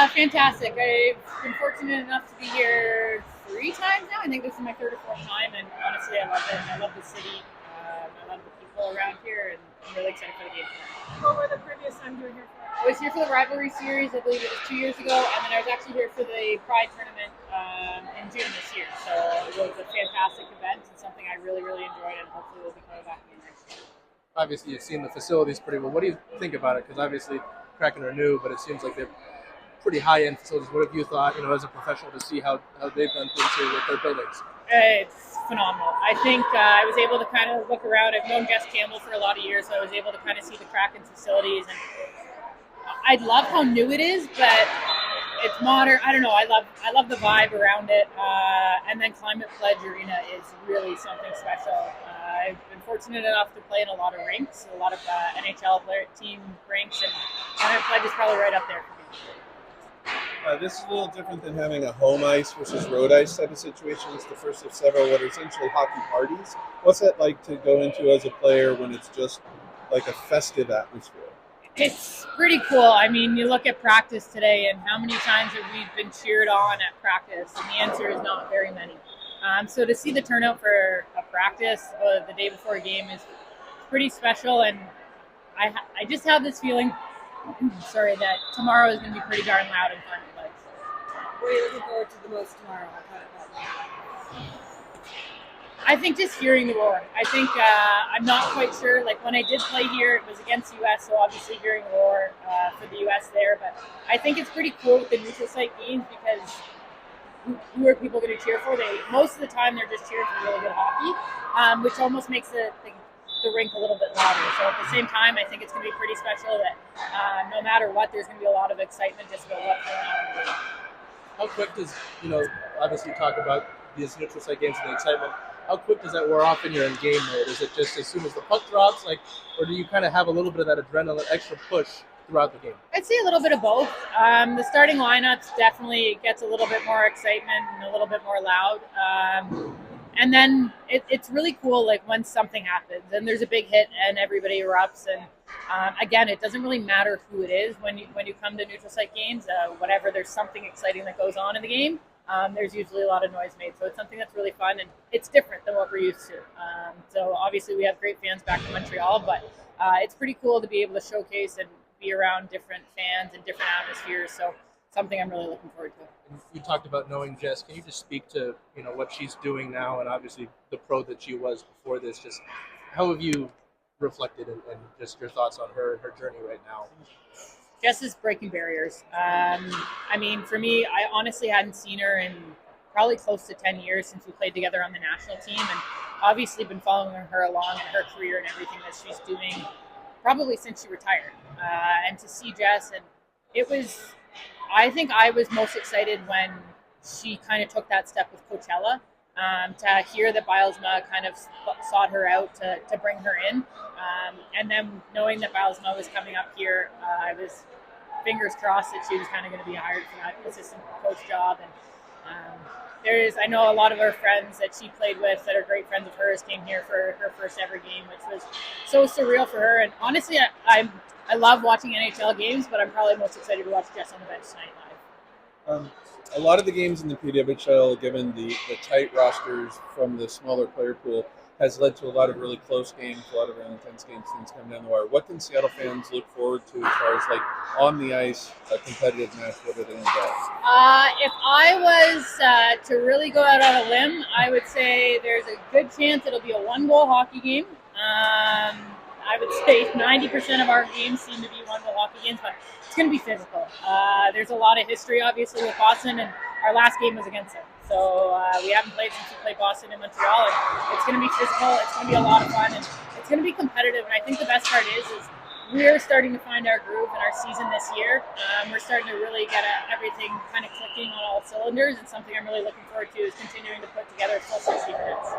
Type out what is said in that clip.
Fantastic. I've been fortunate enough to be here 3 times now. I think this is my third or fourth time, and honestly, I love it. I love the city. I love the people around here, and I'm really excited for the game tonight. What were the previous times you were here for? I was here for the rivalry series, I believe it was 2 years ago, and then I was actually here for the Pride tournament in June this year. So it was a fantastic event and something I really, really enjoyed, and hopefully we'll be coming back again next year. Obviously, you've seen the facilities pretty well. What do you think about it? Because obviously, Kraken are new, but it seems like they're pretty high-end facilities. What have you thought, as a professional, to see how they've done things here with their buildings? It's phenomenal. I think I was able to kind of look around. I've known Jess Campbell for a lot of years, so I was able to kind of see the Kraken's facilities. And I love how new it is, but it's modern. I don't know. I love the vibe around it. And then Climate Pledge Arena is really something special. I've been fortunate enough to play in a lot of rinks, a lot of NHL team rinks, and Climate Pledge is probably right up there for me. This is a little different than having a home ice versus road ice type of situation. It's the first of several that are essentially hockey parties. What's that like to go into as a player when it's just like a festive atmosphere? It's pretty cool. I mean, you look at practice today, and how many times have we been cheered on at practice? And the answer is not very many. So to see the turnout for a practice the day before a game is pretty special, and I just have this feeling, that tomorrow is going to be pretty darn loud in front of us. What are you looking forward to the most tomorrow? I think just hearing the roar. I think I'm not quite sure. Like when I did play here, it was against the U.S., so obviously hearing the roar for the U.S. there. But I think it's pretty cool with the neutral site games because who are people going to cheer for? Most of the time they're just cheering for really good hockey, which almost makes the rink a little bit louder. So at the same time, I think it's going to be pretty special that no matter what, there's going to be a lot of excitement just about what's going on in the game. How quick does, obviously you talk about these neutral site games and the excitement, how quick does that wear off when you're in game mode? Is it just as soon as the puck drops, or do you kind of have a little bit of that adrenaline, extra push throughout the game? I'd say a little bit of both. The starting lineups definitely gets a little bit more excitement and a little bit more loud. And then it's really cool, like when something happens and there's a big hit and everybody erupts. And again, it doesn't really matter who it is when you come to neutral site games. Whatever, there's something exciting that goes on in the game. There's usually a lot of noise made, so it's something that's really fun and it's different than what we're used to. So obviously we have great fans back in Montreal, but it's pretty cool to be able to showcase and be around different fans and different atmospheres. So something I'm really looking forward to. You talked about knowing Jess. Can you just speak to what she's doing now and obviously the pro that she was before this? Just how have you reflected and just your thoughts on her and her journey right now? Jess is breaking barriers. I mean, for me, I honestly hadn't seen her in probably close to 10 years since we played together on the national team, and obviously been following her along in her career and everything that she's doing probably since she retired. And to see Jess, and I think I was most excited when she kind of took that step with Coachella. To hear that Bylsma kind of sought her out to bring her in. And then knowing that Bylsma was coming up here, I was fingers crossed that she was kind of going to be hired for that assistant coach job. And I know a lot of her friends that she played with that are great friends of hers came here for her first ever game, which was so surreal for her. And honestly, I love watching NHL games, but I'm probably most excited to watch Jess on the bench tonight live. A lot of the games in the PWHL, given the tight rosters from the smaller player pool, has led to a lot of really close games, a lot of really intense games, things come down the wire. What can Seattle fans look forward to as far as on the ice, a competitive match? What are they going to get? If I was to really go out on a limb, I would say there's a good chance it'll be a one-goal hockey game. I would say 90% of our games seem to be one-goal hockey games, but it's going to be physical. There's a lot of history, obviously, with Boston, and our last game was against them. So we haven't played since we played Boston and Montreal, and it's going to be physical. It's going to be a lot of fun, and it's going to be competitive. And I think the best part is we're starting to find our groove in our season this year. We're starting to really get everything kind of clicking on all cylinders, and something I'm really looking forward to is continuing to put together full 60 minutes.